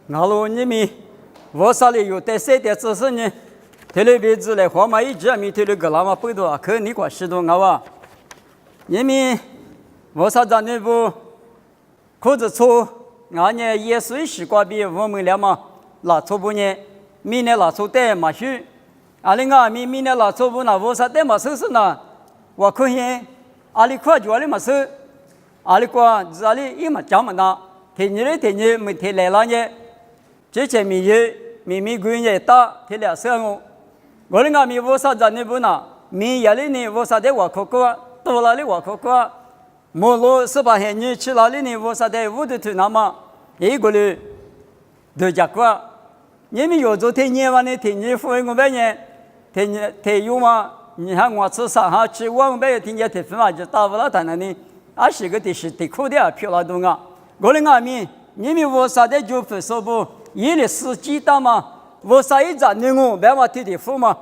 我罗你们我啥里有在谁的知识呢？特别是来皇马一直没特别个那么不多，可你管十多我哇，你们我啥子那不可是错，俺呢也随时挂比我们俩嘛，拿错不呢？明年拿错的嘛去，阿里俺明年拿错不那我啥的嘛是呢？我可以阿里快就阿里嘛是，阿里快阿里一嘛讲嘛那，天天没天来了呢。之前咪归也大，提了生活。我那个咪我啥子呢不拿，咪夜里呢我啥的我可过，多了的我可过。莫罗18天你去哪里呢？我啥的我都去那么，一个人都讲过。你们有做天年完的天年付我半年，天有嘛？你看我吃啥哈吃我们半夜天年天分嘛就打不了谈了呢。20个的是得苦的漂亮东啊！我那个咪你们我啥的就分手不？一的司机大嘛，我啥一站你我白嘛天天付嘛，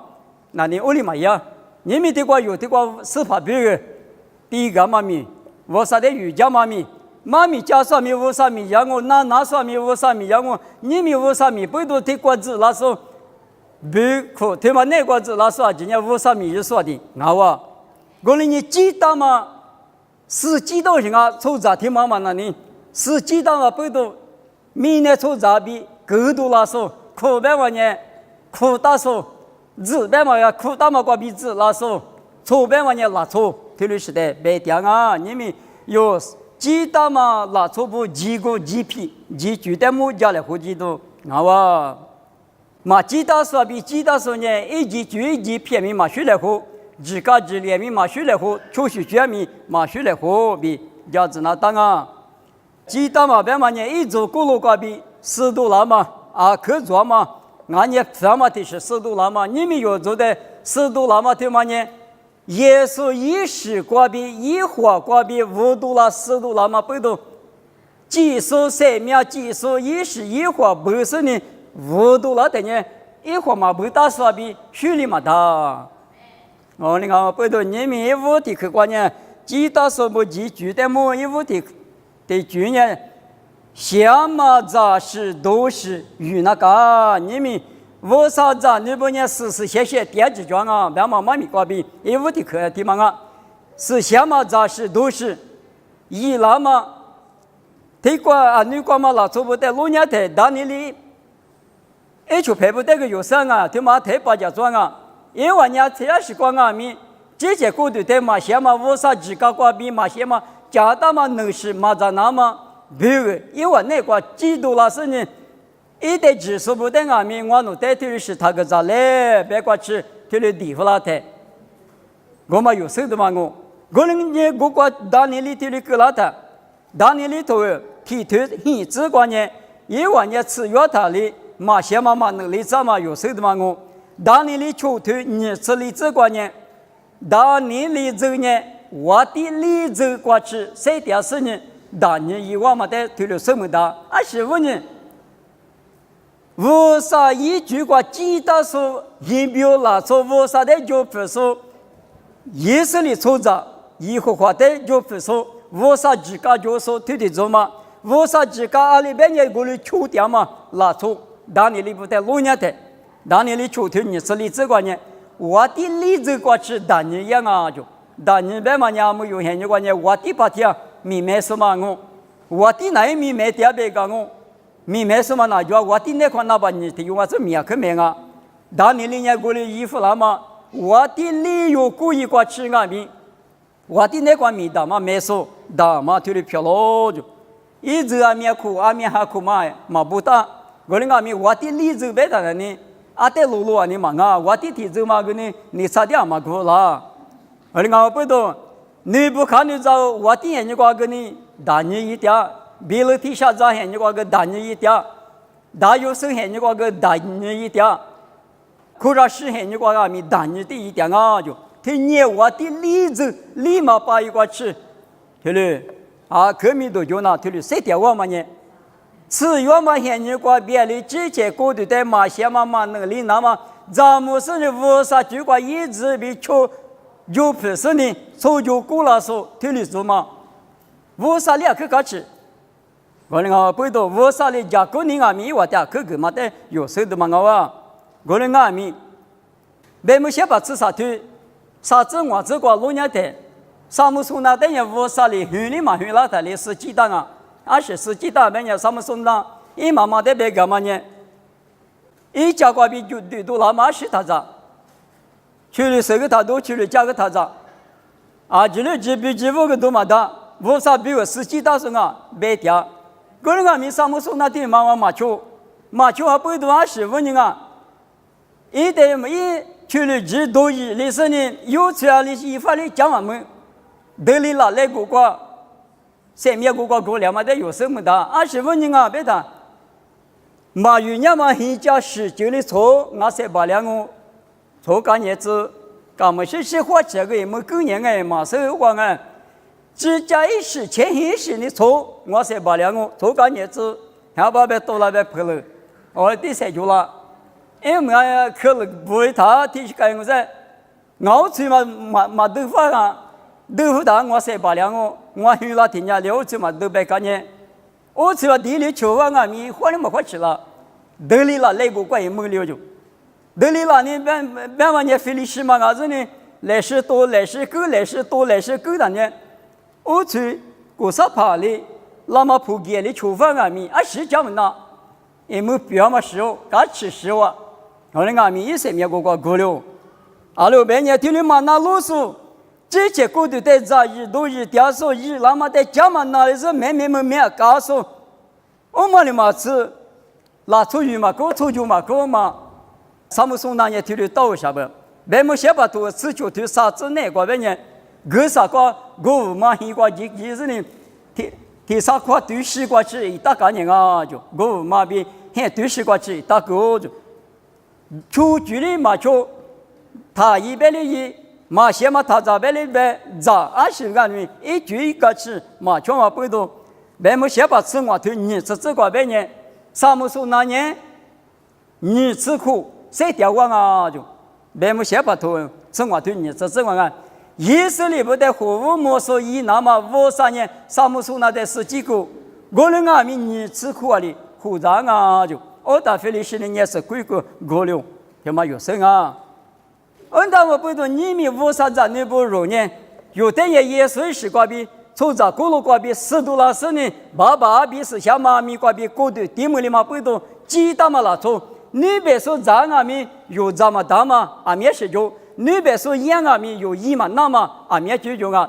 那你屋里嘛呀？你们的话有的话司法别个，第一个嘛咪，我啥的瑜伽嘛咪，妈咪家啥咪我啥咪养我，那啥咪我啥咪养我，你们我啥咪不都的瓜子那时候，不可他妈那瓜子那时候今年我啥咪就说的，我我那你记得嘛，司机都是啊，抽查听妈妈那里，司机的嘛不都，明年抽查比。狗都拉手，苦白嘛呢？苦大手，字白嘛呀？苦大嘛挂鼻子拉手，错白嘛呢？拉错，特别是的白点啊！你们有鸡蛋嘛？拉错不？鸡骨、鸡皮、鸡猪的木家来合鸡都，哇！嘛鸡蛋说比鸡蛋说呢，一鸡猪一鸡皮米嘛学来合，自家自脸米嘛学来合，出去卷米嘛学来合比家子那当啊！鸡蛋嘛白嘛呢？一做咕噜挂比。4度了嘛？啊，可做嘛？俺也他妈的是4度了嘛？你们有做的4度了嘛？对吗呢？耶稣一时挂比一火挂比5度了4度了嘛？不都？技术3秒技术一时一火不是呢5度了的呢？一火嘛不打说比虚里嘛大。哦，你看不都？你们一屋的客观呢？几大说不几句的么？一屋的句呢？什么杂事都是与那个你们我啥子你不念实写电子装啊，别妈咪挂比一屋的课的嘛啊，是什么杂事都是一那么这个啊你光嘛那做不得，老年的当年里一就配不得个有生啊，他妈太把家装啊，因为人这是光啊咪这些过度的嘛什么我啥自个挂比嘛什么家大嘛能是嘛在那么。别个，因为那个基督老师呢，一代指数不得俺们我弄代替是他个咋嘞？别个吃，他的地方拉台，我嘛有手的嘛我呢我个当年里头的个拉他，当年里头提头很直观呢，因为呢吃药他里嘛些嘛能力咋嘛有手的嘛当年里抽头你吃里直观呢，当年里走呢，我的里走过去谁点事呢？当年以往嘛的推了什么大？是问呢？为啥一句话记得说一表拿错？为啥的就不说？意识里错着，以后话的就不说。为啥自家就说推的做嘛？为啥自家阿里边也过来抽掉嘛？拿错？当年里不得老年的，当年里抽头你是里这个呢？我的例子过去当年样啊就，当年别嘛伢没有现在关呢，我的把天。米买什么我的那米买点别个米买什么那叫我的那块那把你的用我这米可买啊，当年人家过来衣服了嘛，我的理由故意过吃啊米，我的那块米大嘛买手大嘛推的漂亮就，一直阿米苦阿米还苦嘛不大，我那阿米我的理由别的呢，阿得路路啊你嘛啊，我的体质嘛个呢，你差点嘛苦啦，我那不懂。你不看你找我的眼睛挂个你大你一点，别了底下找眼睛挂个大你一点，大有生眼睛挂个大你一点，可是是眼睛挂个米大你的一点啊就，他捏我的例子立马把一块吃，对了啊，可米都就那对了，谁点我嘛呢？吃药嘛眼睛挂别的之前过的在马些嘛能力那么，咱们是为啥就挂一直被抽？就不是呢，早就过了说推理做嘛，为啥你要去搞吃？我们啊，背到我啥哩家过年啊米我的可个嘛的有时的嘛啊，我们啊米，别么些把吃啥土，啥子我这个老年的，啥么从那等于我啥哩huyện里嘛huyện那的哩是鸡蛋啊，20世纪大半年啥么从那，一妈妈的别干嘛呢？一家瓜比就对多拉嘛是他家，去了这个他都去了加个他家，啊，这里几比几五个多嘛的，我啥比我世纪大是啊，别掉。个人啊，米啥么说那地妈妈马球还不多25年啊，一代一去了几多亿，历史呢有出来的一法律讲我们，德里拉来过过，三面过过了嘛的有什么的25年啊，别的，马有年嘛一家19的错，我才把两个错干日子，干么是花这个也没够年哎，马上有光哎。只加一时前一时的错，我才把两个错干日子，还把别多了别赔了，我第三句了，因为我可能不会他提起干我在，我去嘛豆腐啊，豆腐蛋我才把两个，我去了天家了去嘛都别干呢，我去了地里求啊米花那么快去了，得里了那个怪也没了就，得里了你别往你费力西嘛伢子呢，来是多来是够来是多来是够的呢。我去过啥爬哩，那么普及的厨房啊米啊是这么那，也没必要嘛时候，该吃时候啊，我的阿米一些面过了，阿六百年听你嘛那啰嗦，这些过度在杂日都日雕塑日，那么在家嘛那里是没告诉，我们的嘛吃，拿出去嘛搞出去嘛搞嘛，啥么送那也听你到啥不？别么些把多吃就对啥子那个别人。个啥个个嘛一个就是呢，第啥块对西瓜吃一大概念啊就个嘛比还对西瓜吃一大个就，出去的嘛就，他一边的一嘛先嘛他这边的边咋20个人一句一个吃嘛全嘛不多，别么先把吃我对你吃这个别年，啥么说那年，你吃苦谁掉光啊就，别么先把头吃我对你吃这个啊。以色列不得货物没收以那么53年，啥么说那得十几个，我们阿米你吃苦啊的，胡张啊就，我打菲利斯的也是贵个过了，他妈有生啊，我打我不懂你们53站那不容易，有的也耶稣是瓜比，抽着过了瓜比$10呢，爸爸比是小妈咪瓜比过的，地木里嘛不懂，鸡蛋嘛拉抽，你别说咱阿米有这么大嘛，阿米是就。你别说养阿米有一嘛那么阿米就用啊，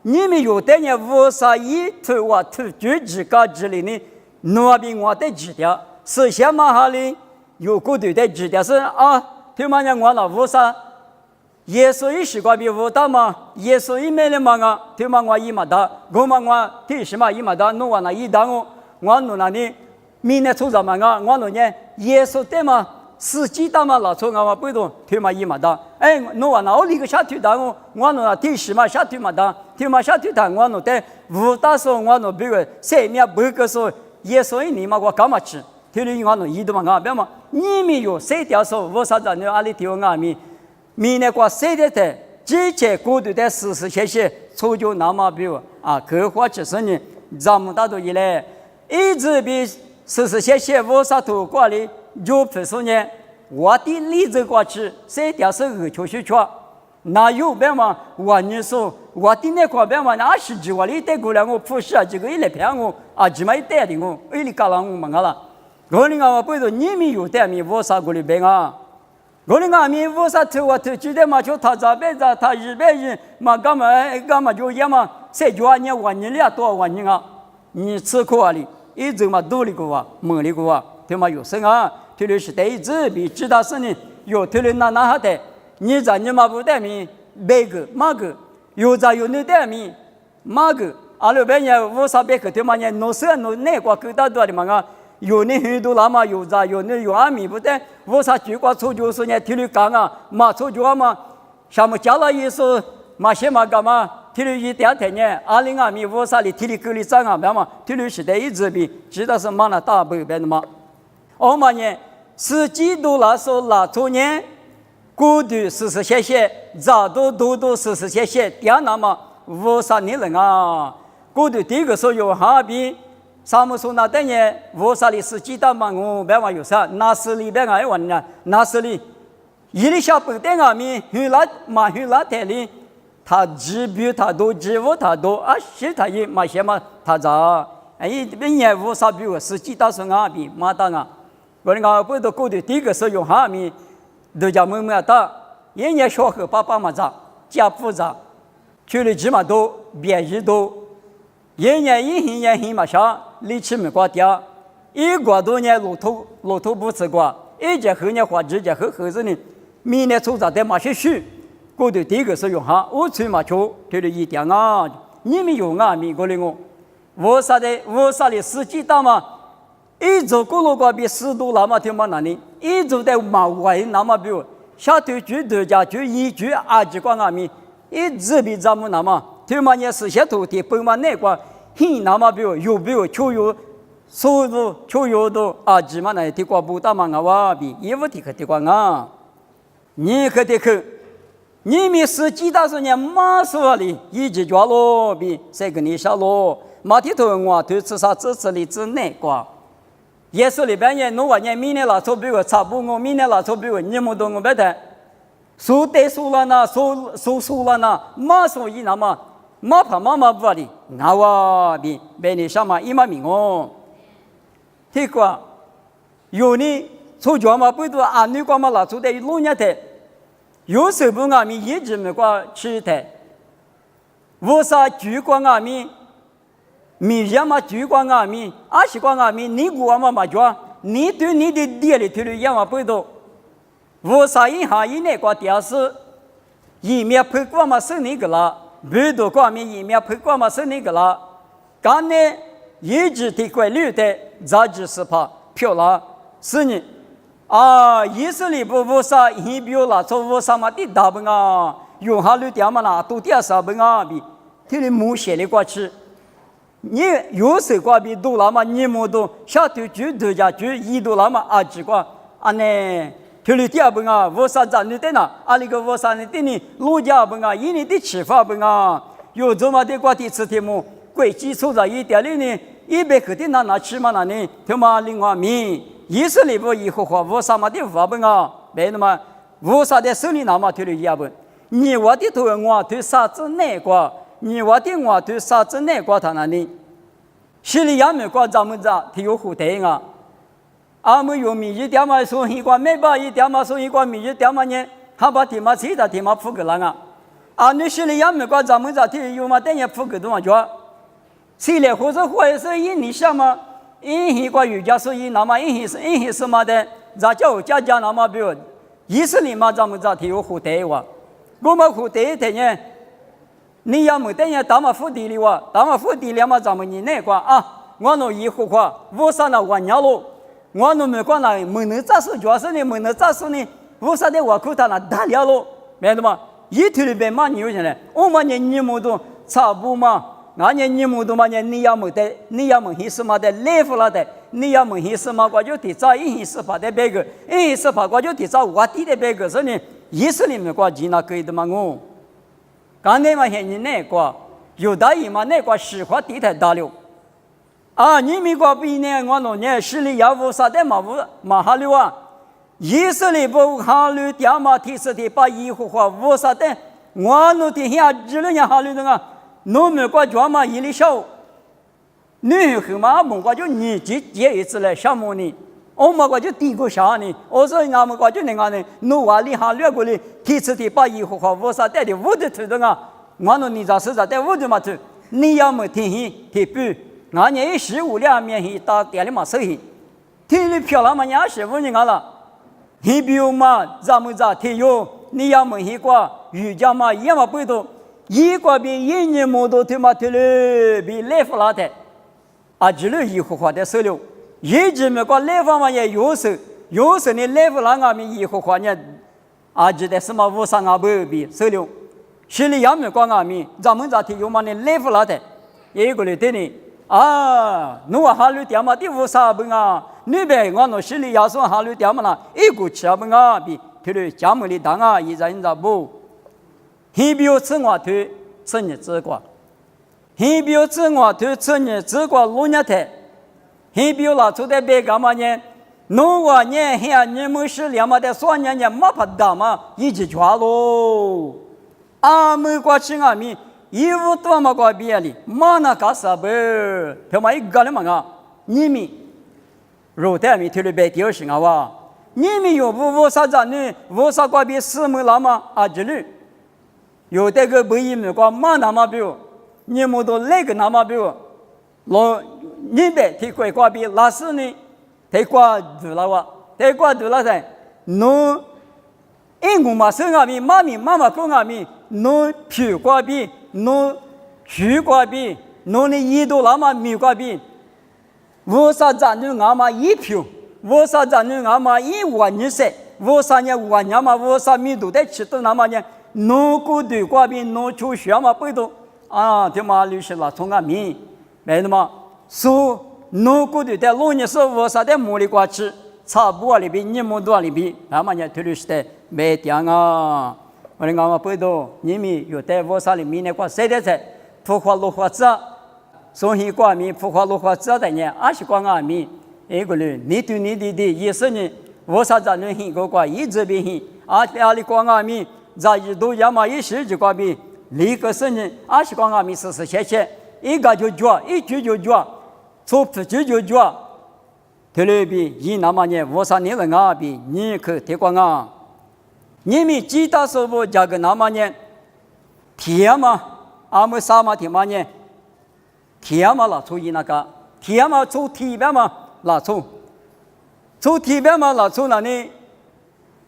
你们有的人51头哇头就自家之类的，那边我的指条是先嘛哈哩有个对的指条是啊，他妈娘我那53，耶稣一时瓜比5大嘛，耶稣一没了嘛啊，他妈我一嘛大，我嘛我第十嘛一嘛大，我那一大我弄那里，明年出什么啊？我弄呢耶稣的嘛。司机大嘛老从我不懂，他妈一嘛的，哎，我那我那个下腿大我那第10嘛下腿嘛的，他妈下腿大我那在5大时候我那别个3面8个时候，也所以你嘛我干嘛吃？他哩我那一度嘛，别嘛，你们有谁掉手？我啥子你阿里丢阿米，明年过谁的的？之前过度的事些，初就那么比如啊，各花吃生呢，咱们大多以来一直比事些我啥都过来。就比如说呢，我的例子过去，谁掉是恶球去错，那有办法？我你说我的那块办法，那20几万里带过来，我不是啊，这个一来骗我啊，起码一带的我，一里搞了我们了。我那个不是你们有带米，我啥过来办啊？我那个米我啥投我投，记得嘛就他这辈子他100人嘛干嘛就也嘛，谁就按我你俩多少人啊？你吃苦啊哩，一直嘛多哩个啊，没哩个啊。他妈有生啊！他们是对子比其他生呢，有他们那哈的，你在你妈不带米，别个马个，有在有你带米，马个，阿拉边人我啥别个他妈人弄啥弄哪个够大多的嘛啊？有你很多那么有在有你有阿米不带，我啥举过出就是呢，听你讲啊，马出去嘛，什么加了意思，马些嘛干嘛？听你一点天呢，阿里阿米我啥里听你够你涨啊，别嘛，听你是对子比，知道是马那大不边的嘛？我们呢，是基督那时候拿出年，过度些，早都些，第二那么53年人啊，过度第一个时候有哈比萨姆说那等于我啥里是几大嘛？我别话有啥，那是里边爱玩呢，那是里，伊里小本等阿米，去拉台里，他指标他多，指物他多，啊，是他也嘛些嘛他咋？哎，本业我啥比我是几大说阿比嘛当啊，我那个不都过的第一个是用哈米，都叫么么大，人家小和爸爸嘛咋，家父咋，去了这么多，别人多。人家一天嘛啥，力气没挂掉，一挂多年骆驼不吃挂，一节后年花直接后子呢，明年出杂的嘛些树，过头第一个是用哈，我吹嘛球，对了一点啊，你们用啊，美国的我啥的司机大嘛，一周过路挂比10度那么听嘛那里，一周的嘛外那么比如下头句头家句一句二句挂阿米，一直比咱们那么。听嘛也是些土地，本嘛那个，很那么比如秋有收入秋有的啊，几嘛那地瓜不大嘛啊哇比，衣服地可地瓜啊，你可得去，你们是几大岁年马说里一直抓咯比，谁跟你下咯？马蹄头我对吃啥吃里吃那个，也是里边也弄完年明年拿出比如差不我明年拿出比如你们都我别的，说得说了呢，说了呢，马说一那么。马怕妈妈不的，那我比别你什么一码命哦。这个有你出家嘛不多，俺女光嘛拿出的路年的，有时候俺们一直没过吃的，我啥举光俺们，米人嘛举光俺们，阿西光俺们，你过嘛嘛抓，你对你的地里头的也嘛不多，我啥一下一那个电视，一面拍过嘛是那个啦。不多光明一面拍光嘛是那个啦，刚呢一直的规律的杂志是怕漂亮是呢啊，以色列不我啥一表啦，做我啥嘛的大本啊，用哈律点嘛啦，都点啥本啊比，这里木写的过去，你有时光比多了嘛，你么多下头就多家就一多了嘛啊几个啊呢。这里第二本啊，我啥咱的的呢？啊，那个我啥的的呢？路家本啊，一年的吃法本啊，有这么的瓜的吃题目，贵基础在一点里呢，100克的拿吃嘛那呢？他妈另外米，以色列不以后话，我啥嘛的法本啊？没那么，我啥的手里拿嘛，这里一本，你我的头我对啥子那个，你我的我对啥子那个他那里，心里也没管咱们咋，他有后台啊。阿们用米一点嘛说一块没把一点嘛说一块米一点嘛呢，还把天嘛其他天嘛付给人啊，啊你心里也没管咱们咋天有嘛等于付给多少钱，谁来或者或是印你想嘛，一块瑜伽是一那么一是嘛的，咱叫家那么比如以色列嘛咱们咋天有后台哇，我们后台的呢，你要没等于打嘛付地里哇，打嘛付地里嘛咱们你那块啊，我弄以后话我上那玩鸟喽。我弄没管那没能咋说，主要是你没能咋说呢？我啥的我口他那大了咯，明白吗？一头里边嘛牛起来，我嘛你么多差不嘛，俺你么多嘛你要没得，你要没意思嘛的来不了的，你要没意思嘛我就得找一是怕的别个，一是怕我就得找我地的别个，所以呢，意思里面我记那可以的嘛我，刚才嘛现在那个有大姨嘛那个实话地太大了。啊，你们国比呢？我弄呢，市里要不啥的嘛哈溜啊？以色列不哈溜点嘛？提示的把以后话我啥的，我弄的下只了人哈溜的啊，弄没国家嘛一里小，你后嘛么国就你接一次来什么呢？我们国就第一个啥呢？我说俺们国就那个呢，弄完里哈溜过来，提示的把以后话我啥的我的头的啊，我弄你咋是咋的我的嘛头，你要么听起听不？俺年15两面去打店里嘛手去，天里漂亮嘛，人家15人俺了，你比如嘛，咱们咋天有，你要么一个瑜伽嘛，也嘛不多，一个比一年么多天嘛天里比来福拉的，啊，这里以后花的手了，一直没个来福嘛也有时你来福拉俺们以后花呢，啊，这的什么五三啊不比手了，心里也没个俺们，咱们咋天有嘛呢来福拉的，一个里对呢。啊，侬话哈律点嘛？第五啥本啊？你别我侬心里要说哈律点嘛啦，一股气本啊，比他的家门里当啊，一人咋不？很表自我推，自你自过，很表自我推，自你自过路年台，很比如拉出的别干嘛呢？农活年还你们是两毛的3年年没怕大嘛，一起抓喽。阿们过去阿米，衣服多么过别里，马那干啥不？他妈一个人嘛啊，你们肉带米头里别丢是啊哇，你们有无啥子呢？无啥过别死么了嘛？啊这里有这个不一么过马那么表，你们都那个那么表，老你别提过过别拉死呢。太过度了哇！太过度了噻，侬因我嘛生阿米，妈妈讲阿米，侬皮过比，侬虚过比，侬的耳朵那么米过比，为啥子侬阿妈一皮？为啥子侬阿妈一万年色？为啥呢？万年嘛？为啥米都在吃的那么呢？侬过度过比，侬出血嘛不多啊？他妈律师了，从阿米，为什么？说。农古的在农业是为啥在木里瓜吃，差不多里边你们多里边，那么呢，推律是在卖点啊。我们讲不多，你们有在为啥里面呢？瓜谁的菜？普华绿花子，松西瓜米，普华绿花子的呢，20瓜阿米，一个人，你对你的意思呢？为啥咱能很个瓜一直变很？20瓜阿米，在一度要么10几瓜比，立个是呢，20瓜阿米40些，一个就抓，一句就抓。从不就抓，特别比一那么呢，我啥你人啊比你可提光啊，你们其他师傅加个那么呢，天嘛，阿们啥嘛天嘛呢？天嘛拉出一那个，天嘛出天边嘛拉出天嘛拉出那呢，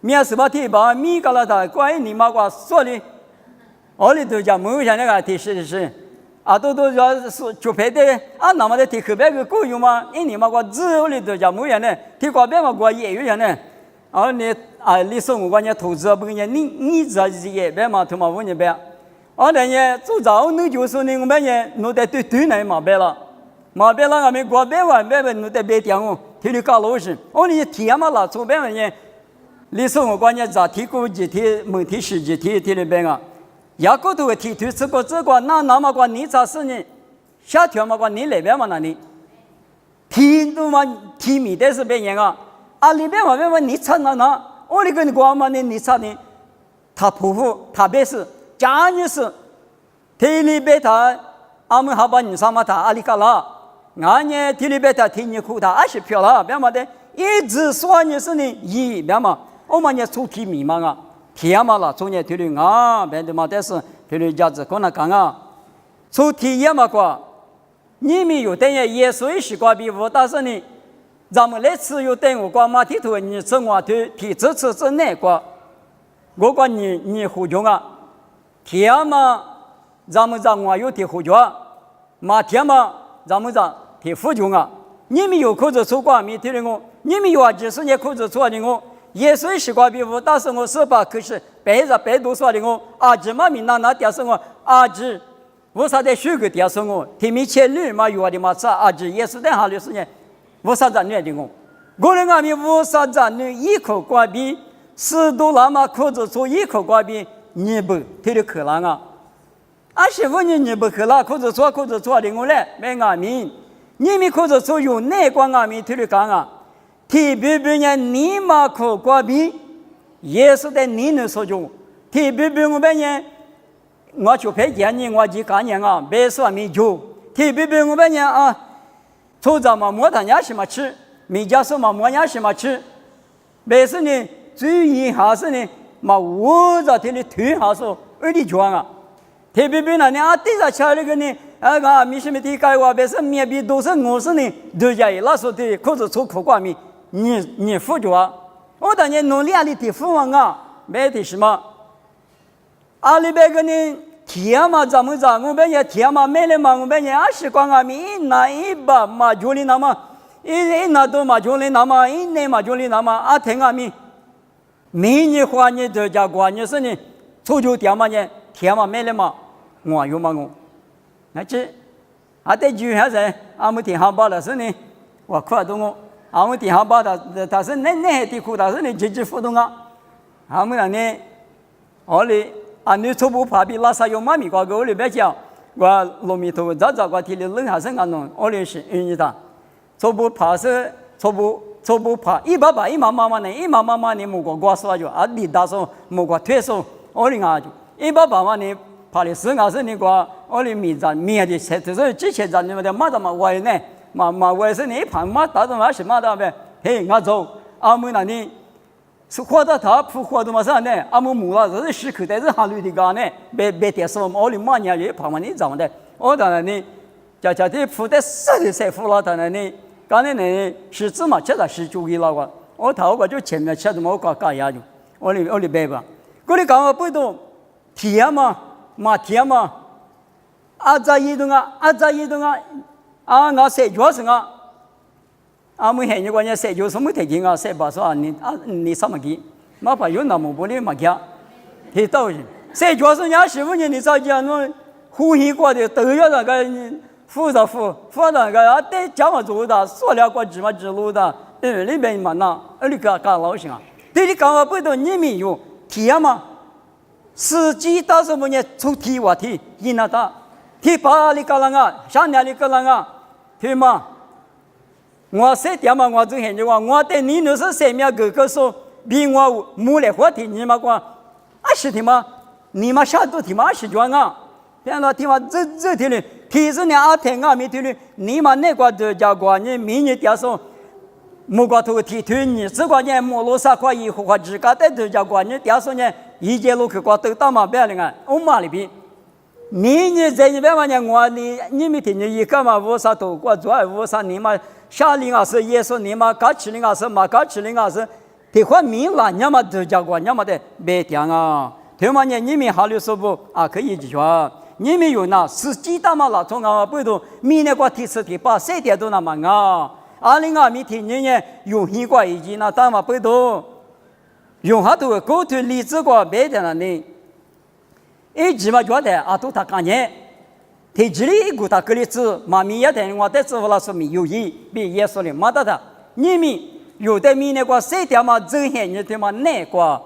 面是把天把米个了的，关于你妈个说的，我里头讲没有像那个提示是。啊，都要是就排的啊，那么的提后边个够用吗？因你嘛个资里头讲没人呢，提过边嘛个也有人呢。啊，你啊，你说我讲你投资不跟你这也边嘛，他妈问你边。啊，人家做早你就是你我们人，侬得对来嘛边了，嘛边了俺们过边玩边侬得别点哦，提你搞老实。哦，你提嘛啦，做边人，你说我讲你咋提过几天，没提10几天提那边啊？雅各都会提出这个那么个你咋是呢？下条嘛个你那边嘛那里，提都嘛提米的是别人啊，啊里边嘛边嘛你差那，我那个你光嘛你差呢，他婆婆他别是家女是，提里边他阿们好把你上嘛他阿里嘎啦，俺呢提里边他提你苦他20票了，别嘛的一直说你是呢一别嘛，我们呢出提米嘛啊。天嘛啦，从年推理啊，别的嘛，但是推理价值可能讲啊，从体验嘛过，你们有等于耶稣是过比我，但是呢，咱们来吃有等我过马蹄头，你吃我头，提这次之内过，我过你胡椒啊，天嘛，咱们在我有提胡椒，马天嘛，咱们在提胡椒啊，你们有口子出过没推理我，你们有啊，20年口子出的我。也是习惯比我，但是我是把可是百度说的我阿姐嘛，闽南那点是我阿姐，我啥在学个点是我，提米前女嘛有的嘛是阿姐，也是在哈里是呢，我啥在女的我人阿米我啥在女一口瓜比10多那么口子出一口瓜比你不推的可能啊，25年你不可能口子出的我来没阿米，你们口子出有哪关阿米推的讲啊？提别人你嘛可过比，也是在你能说中。提别人我们人，我就陪见你，我就干人啊，别说没就。提别人我们人啊，初早嘛莫谈伢什么吃，没家说嘛莫伢什么吃，别是呢注意还是呢嘛我在这里推还是二的装啊。提别人呢啊，对着吃那个呢。啊，没什么地改话，别是面壁都是我是呢，都家那时候的可是出口挂面。你付着啊？我当年努力里的付完啊，买的什么？阿里边个呢？天嘛，咱们讲我们也天嘛，买了嘛，我们也20块啊，一拿一把嘛，就里那么一拿多嘛，就里那么一拿嘛，就里那么啊，天啊咪，每年花你这家过年是呢，出去点嘛呢？天嘛买了嘛，我有嘛我，那这还得就还是俺们天上报的是呢，我快动我。俺们电话报他是那地库，他是你积极互动啊。俺们呢，我哩啊，你初步怕比拉萨有妈咪瓜个，我哩别讲，我糯米头早早个提的冷下生个弄，我哩是你的。初步爬是初步爬，一把把一妈妈呢，一妈妈呢，木瓜瓜说就啊，你打说木瓜退手，我哩啊就一把把嘛呢，爬的是你瓜，我哩米的车，就是之前咱们的马达嘛歪呢，嘛歪是你爬马打的嘛是马达呗，嘿，我走，阿姆那呢。是活到他不活到嘛啥呢？阿姆木了，这是时刻在这哈绿的干呢，别点什么，我哩马年也跑嘛你长的，我当然呢，家的负的实的才负了，当然呢，刚才呢是芝麻吃的是注意了个，我头个就前面吃的么搞搞下去，我哩白吧，我哩讲我不懂，甜嘛，甜嘛，阿扎一顿啊，啊我谁做什么？阿姆现在关键谁有什么特点啊？谁把说你什么给？马怕有那么不哩马家，he道理。谁主要是人家师傅呢？你早讲那呼吸过的都要那个扶那个啊，得讲嘛做的，塑料过芝麻之路的，里边嘛那，你干老行啊？对你讲话不懂，你没有提嘛？司机到什么呢？出题话题，你那他提巴里个人啊，上年里个人啊，对吗？我谁点嘛？我就现在我对你那是谁面个说比我没来话题，你嘛讲啊是的嘛？你嘛下都的嘛是讲啊？变了的嘛这的嘞，其实呢啊听啊没的嘞，你嘛那个的家国你明年点说，莫个头提推你，这个呢莫罗萨块以后话自家的家国你点说呢，一节路去过都到嘛别了啊，我嘛里边。明年在你边嘛呢？我你没听你一个嘛？我啥都过做，我啥你嘛？下令啊是耶稣你嘛？搞起令啊是嘛？搞起令啊是，的话明了你嘛都讲过，你嘛的别讲啊。对嘛呢？你们好的说不啊？可以说，你们有那实际的嘛？老从啊不懂，明年过第四第八谁点都那么啊？20没听你呢？用一个已经那当嘛不懂，用好多沟通理智过别的了呢。一直嘛觉得啊都他干呢。他这里一个他个例子，妈咪也等我在做了说明有意，比耶稣的马达的，你们有的米那个谁点嘛真现你对嘛那个，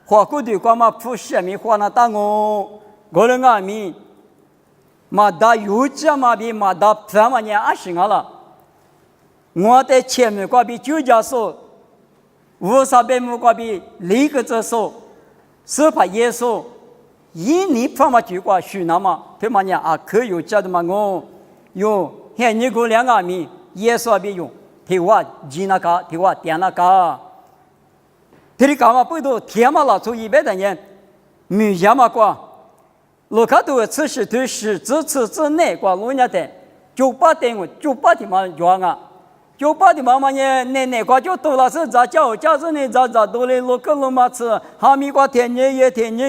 花骨头个嘛不是米花那当我，个人啊米，嘛打有这嘛比嘛打什么呢啊行了，我在前面个比就家说，53个比离个这说，是怕耶稣。一你方嘛就过去那么，对嘛呢啊可有这的嘛我有现你个两个米耶稣别用，提我吉那个提我点那个，提你干嘛不多天嘛老做100多年，没什么过，路卡都吃是对是只吃之内过路人的，98的嘛用啊。98的妈妈呢，奶瓜就多了是咋叫是呢咋多的路个路嘛吃，哈密瓜天年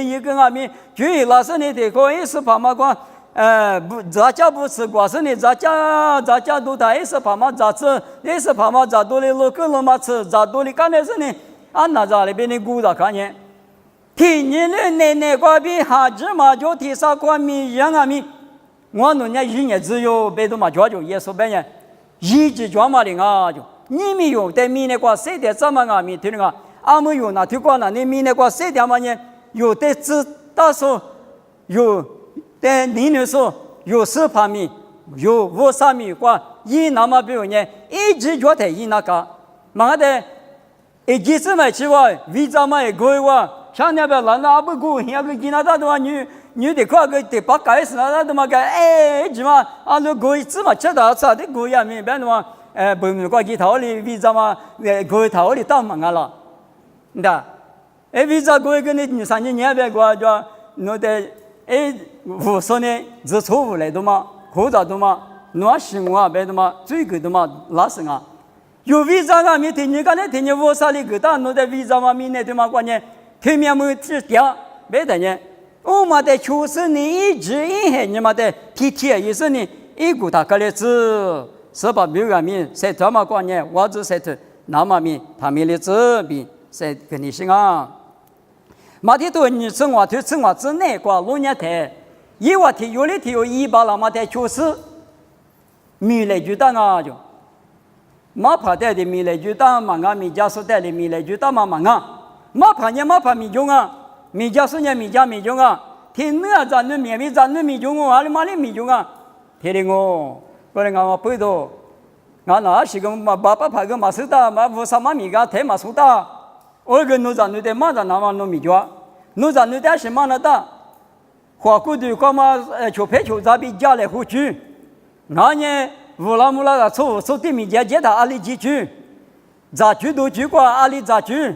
一个阿米，就老是呢的个意思怕嘛讲，不咋叫不吃瓜是呢咋叫都他意思怕嘛咋吃，意思怕嘛咋多的路个路嘛吃，咋多的干的是呢，啊那咋里边的姑咋看呢？天年的奶瓜比哈子嘛就提啥瓜米一样阿米，我那年1年只有别的嘛就耶稣本人。一直装嘛的啊，就你们用在米那个谁的怎么啊？米听那个，阿们用那听过那你米那个谁的嘛呢？有的知道说有的你那说有10盘米，有50米过，一那么比如呢，一直做的一那个，嘛的，一几次嘛去哇，为什么一个哇？像那边那不过，那个其他的话你得看个得把盖子那他妈个怎么啊？那过一次嘛吃到啥的过呀？明白吗？不明白几套里为什么过一套里当忙了？那为啥过一个你3年别过就那得我说呢是错误来的嘛？或者的嘛？那是我别的嘛？最个的嘛？那是啊？有为啥啊？没听你刚才听你我啥里个当那得为什么没那的嘛？关键对面没吃掉别的呢？我们的确实你一直以前你们的体贴也是你一股大个例子，是把没有面谁他妈关键我只谁的那么面他们的这边谁跟你行啊？马天多你生活之内过路年台，一话题有的题有100了嘛的确实米来就当啊就，马怕带的米来就当嘛啊米家所带的米来就当嘛啊，马怕米中啊。米家是呢，米中啊，天哪，咱们米中啊，阿里嘛里米中啊，天灵哦，个人讲我背到，俺那是个嘛爸爸拍个嘛是的嘛无啥嘛米个太嘛苏的，我个奴在奴的嘛在那嘛奴米家，奴在奴的是嘛那的，花骨头干嘛求陪求咱比家来回去，俺呢乌拉木拉的错的米家接他阿里几句，咋句都句过阿里咋句，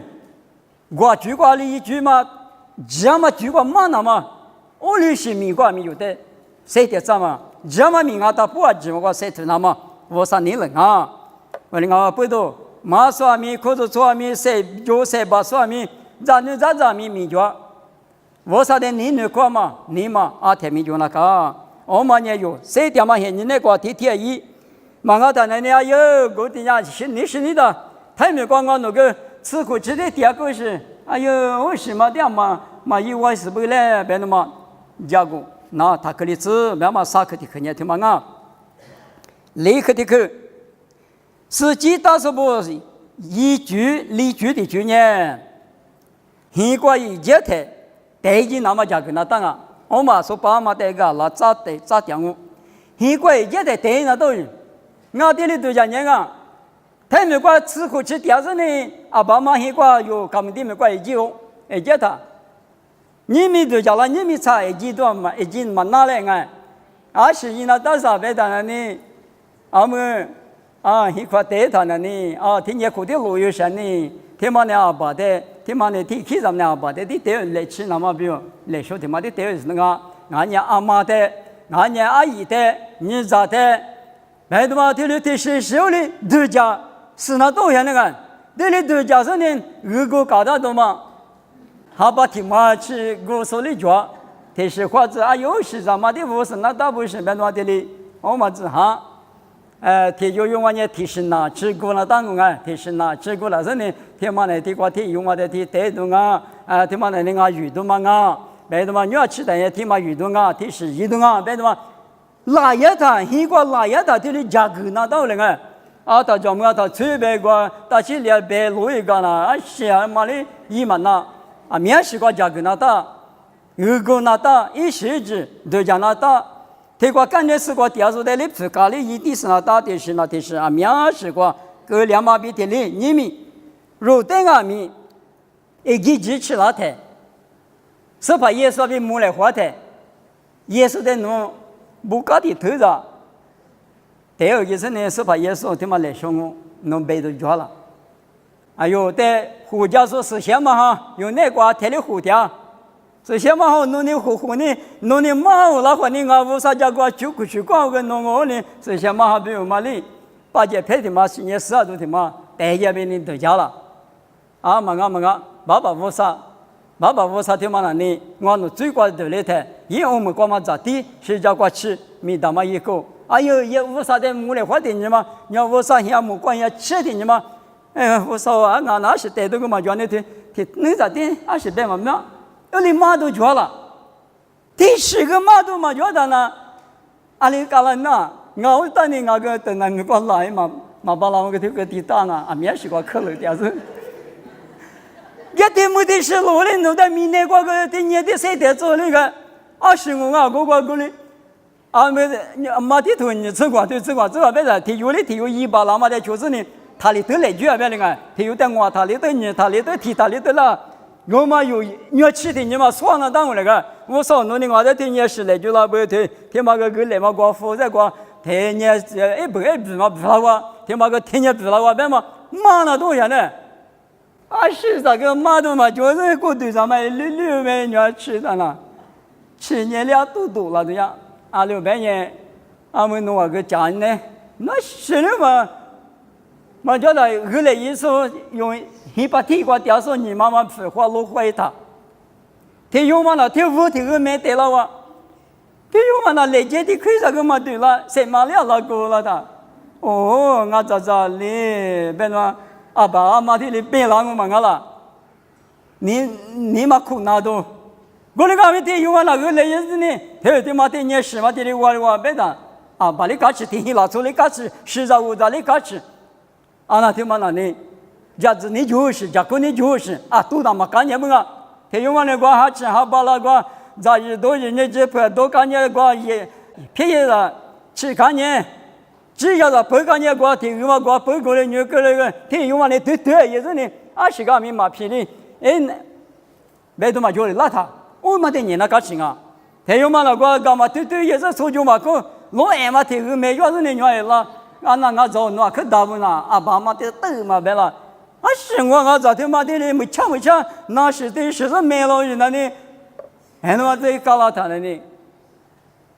我句过阿里一句嘛，这么句过嘛那嘛，我里是米过米有的，谁的怎么？这么米啊他不啊这么个谁的那么？我说你了啊，我哩我不懂，马sw米、可是swami、谁就谁把swami，咱米米着，我说的你那个嘛，你嘛啊天米就那个，我们也有，谁的嘛现你那个天一，嘛我谈那你哎呦，我的呀是你的，他没光我那个吃苦吃的第二个是，哎呦我什么的嘛以为是不来，别那么加工，那他可里吃，别嘛啥可的可念听嘛啊。立刻的去，实际倒是不是一句离句的句呢？如果一节台，第一那么讲跟他当啊，我嘛说爸妈这个那咋讲我？如果一节台第一那都是，我这里都讲人啊，他没管吃苦吃第二呢，啊爸妈如果有他们的没管一节哦，一节他，你们都讲了，你们差一节多嘛，一节嘛哪来啊？啊是因那到啥别当然呢？我们啊，一块地谈的呢，啊，天天苦的路有山呢，天妈呢把的，天妈呢天气咱们呢把的，地地来吃那么比如来说天妈的地是那个，俺家阿妈的，俺家阿姨的，你咋的？来的嘛，这里这是手里度假，是那多少那个？这里度假是呢，如果搞到多嘛，还把天妈去我手里抓，这是或者啊有时咱们的不是那大不是别的这里，我们只哈。天就用我呢提示呐，吃过了当中啊，提示呐，吃过了是呢，天嘛呢，天过天用我的天带动啊，天嘛呢那个运动嘛啊，别的嘛你要吃的也天嘛运动啊，提示运动啊，别的嘛，拉一他，如果拉一他，这里加个那到了啊，他叫么他随便个，他去两百路一个啦，是啊嘛哩一嘛那，啊面试个加个那到，如果那到一时之都讲那到。这个感觉是个第二组的里皮咖喱一定是那大的是那的是啊，面是个个两马比的里你们肉蛋啊米一起支持那台，是把耶稣的木来花台，耶稣的弄不搞的头子，第二个是呢是把耶稣他妈来凶我，弄背都抓了，哎呦，在胡家说是什么哈？有那个贴的胡条。是什么好弄的糊呢？弄的马我那话呢？我无啥家个就过去搞个弄我呢？是什么好比如嘛哩？把这拍的嘛，今年12度的嘛，大家被人都家了。啊嘛个，爸爸无啥的嘛那呢？我那最高的来台，因为我们光嘛咋地，谁家过去没得嘛一个。哎呦，也无啥的木来花的你嘛？你要无啥项目管也吃的你嘛？哎，无啥啊？俺那是带动个嘛，叫你能咋的？还是别嘛么？有的马都绝了，第10个马都没绝的呢。阿里搞了那，我当年那个等那个来嘛把那个这个地打呢，面是个可乐的是。一点没得是路的，弄得明年过个今年的谁在做那个25啊，个的，啊没得马的头你吃过，别的，他有100那么的就是呢，他里头来句啊别那个，他有的我他里头你他里头提他里头了。我嘛有要吃的你嘛算了当我那个，我说侬的我在听也是来就那不对，听嘛个来嘛光负责光，听也不嘛不了哇，听嘛个听也不了哇，别嘛马那多少呢？啊是这个马都嘛就是过对上嘛6万你要吃的了，7年2多了这样，啊6万年，俺们弄个家呢，那是的嘛。嘛叫他后来一说用一把铁瓜吊说你妈妈废话落坏他，他用嘛那他屋头个没得了哇，他用嘛那来接的开啥个嘛对了，谁嘛了那个了他，哦，我咋哩，别说阿爸阿妈的哩别让我嘛我了，你嘛苦那多，我那个没得用嘛那个来也是呢，他嘛的你是嘛的哩我别的，啊把你搞起天拉出来搞起，15咋哩搞起。啊，那天嘛那呢，家子你就是，家公你就是啊，都他妈干净不啊？他用完那个还吃还把那个，咱一多人家这块都干净个也便宜了，吃干净，只要是不干你过天嘛过不过来你过来个天有嘛的对也是呢，20个米马皮的，别多嘛就来他，我嘛的你那个情啊，天有嘛那个干嘛对也是说就嘛个，老爱嘛天有没有是呢你爱了，那走那可大不呐，爸妈的都嘛别了，生活昨天嘛的呢没抢，那是的是没了人那呢，那么这搞了他呢，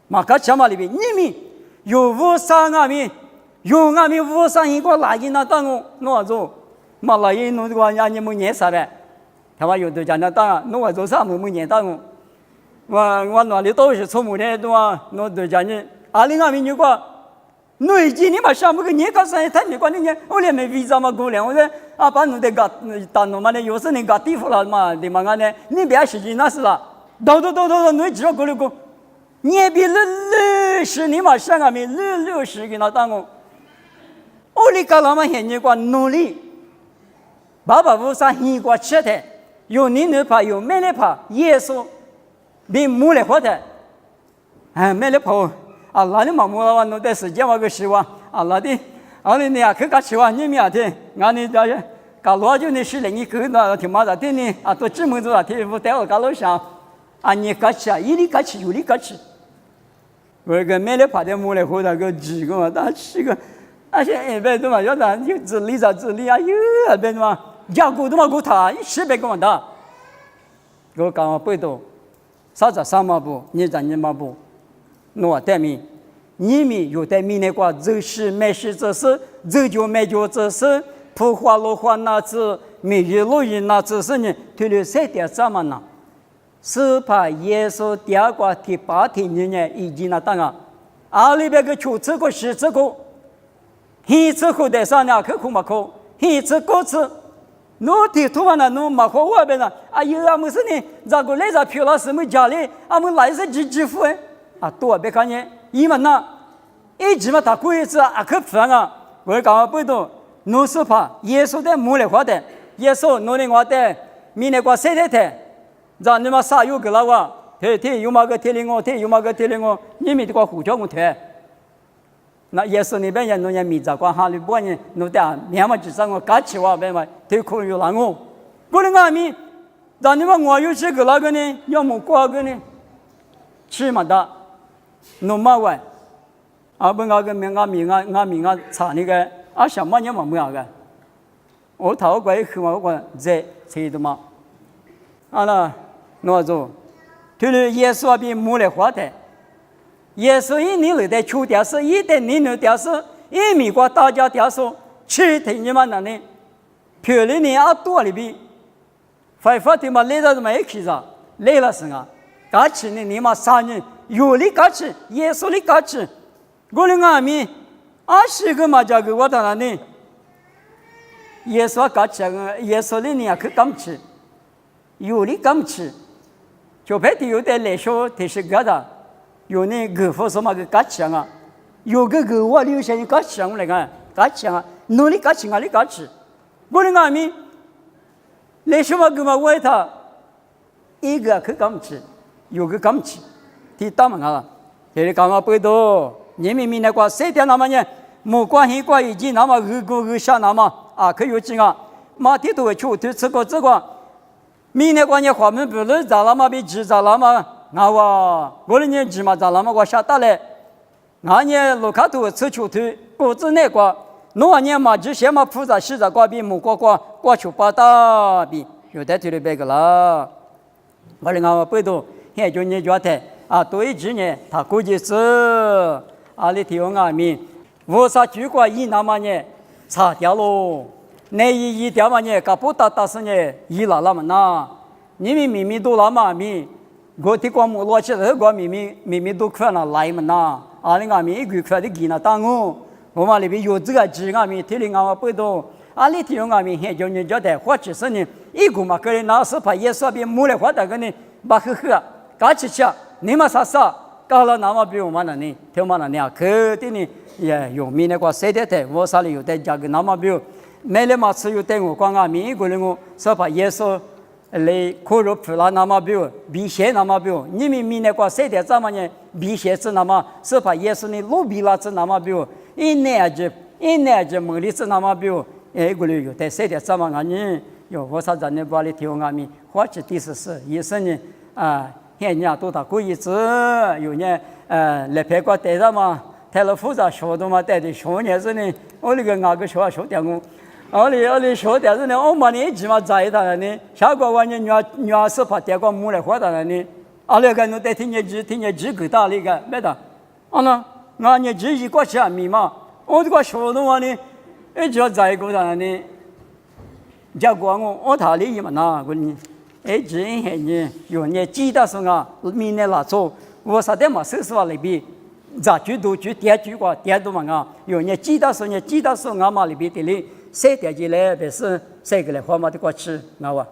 嘛个什么里边你们。有无上阿弥，有阿弥无上一个来人那当我弄做，嘛来人弄这个伢你没念啥呗？他话有的讲那当弄做啥没念当我哪里都是从木的对吧？弄的讲你阿里阿弥你个，内地你嘛上不个你个啥？他你管你我连没为啥嘛过来？我说把弄的搞当弄嘛的，有时你搞地府了嘛的嘛呢？你别实际那是了，到，你只要过来过。你比60你嘛上阿弥60给那当我，我哩搞那么现你个努力，爸爸无啥现个吃的，有你那怕有没来怕，耶稣比没来活的，没来跑，那你嘛没了弄的时间我个希望，那的，你呀去搞希望你们的，你这搞老久的事了，你去那挺麻烦的呢，都这么多天不带我搞老乡，你搞起，一里搞起，有里搞起。我个没来怕的没来活那个几个嘛，但是个，现在都嘛要咱就自理那边嘛，家股都嘛股他100个嘛大，我讲不多，啥子3毛不，你讲2毛不，我带米，你们有带米那个走时没时这是，走就没就这是，普花落花那次，每日落日那次是呢，退了3.3嘛呢。是怕耶稣第2个第8天呢，已经那当啊，里边个9次个10次个，1次后的上呢，可嘛可，1次2次，侬地图嘛那侬嘛好外边呢，有没事呢？这个来这票了什么家里，们来是支付多别看见，伊嘛那，一直嘛他过一次可烦我讲不懂，侬是怕耶稣的没来话的，耶稣侬的话的，明年过7天。让你们啥有个了哇？天有嘛个天灵我，天有嘛个天灵我，你们这个胡叫我天。那也是那边人弄人米杂光哈里波人弄的，面嘛只上我干起哇边嘛，天空有狼我。过来俺们，让你们我有这个那个呢，要么过个呢，吃嘛的，弄嘛玩，不那个俺米查那个什么人嘛没有个，我头过去嘛我在吃的嘛，那。我说，对了，耶稣比没来活的，耶稣一年来的秋天是一的年来的是，一美国大家的说7天你们那呢，漂亮呢多里边，非法的嘛来到这么一起着，来了是假期呢你们3人有的假期，耶稣的假期，我的俺们20个嘛这个我当然呢，耶稣假期耶稣的呢去干吃，有的干吃。就白天有点来说，他是个的，有那个佛什么个假期有个我留下的假期来看，假期努力假期你假期，我的俺们来什么个嘛为他一个去干吃，有个干吃，第大嘛这里干嘛不多，你们那个7天那么呢，没关系关已经那么2下那么可有劲马地都会出头这个。明年过年花门不是咋了嘛？比鸡咋了嘛？我的年鸡嘛咋了嘛？我下大来，年路卡头吃球头，果子那个，农年嘛就先嘛铺在西在瓜边木瓜球八大边，有的头里别个啦。我的不多，现在你觉得对几年他估计是你听我面，我啥举过一那么呢？擦掉喽。那一条嘛呢，搞不打死呢，一了嘛那，你们明明都那么明，我的光木落起来，我明明都看了来嘛那，你俺们一个看的给那当我嘛里边有这个鸡俺们听的俺不懂，你听俺们现在你觉得或者是呢，一个嘛个人拿是把耶稣边木来活的个呢，把搞起吃，你们啥，搞了那么比我们那呢，听我们那呢，可的呢也有名那个谁的，我啥里有的价格那么比。没来嘛，只有带我光面一个人我，说把耶稣来可如普拉那么表，比些那么表，你们明年过谁的怎么呢？比些是那么，是把耶稣呢路比拉是那么表，一年就梦里是那么表，个里有在谁的怎么呢？有我啥子呢？把你听我们，或者第四是医生呢现在都打过一次，有呢来陪过带着嘛，带了复杂学的嘛，带的学年是呢，我那个哪个学点我。我哩说的是呢，我们呢起码在他呢，下个晚年女是怕带个母来活的呢，那个侬得听见几个大那个没得，那你几一个下面嘛，我这个说的话呢，就要在个的呢，结果我他哩嘛那个呢，今天呢有呢记得是啊，明年拉走，我啥的嘛收拾完那边。咋句都句点句话点都嘛啊，有呢记得是俺嘛里边的哩。谁点进来，但是谁个来花嘛的过去，那哇。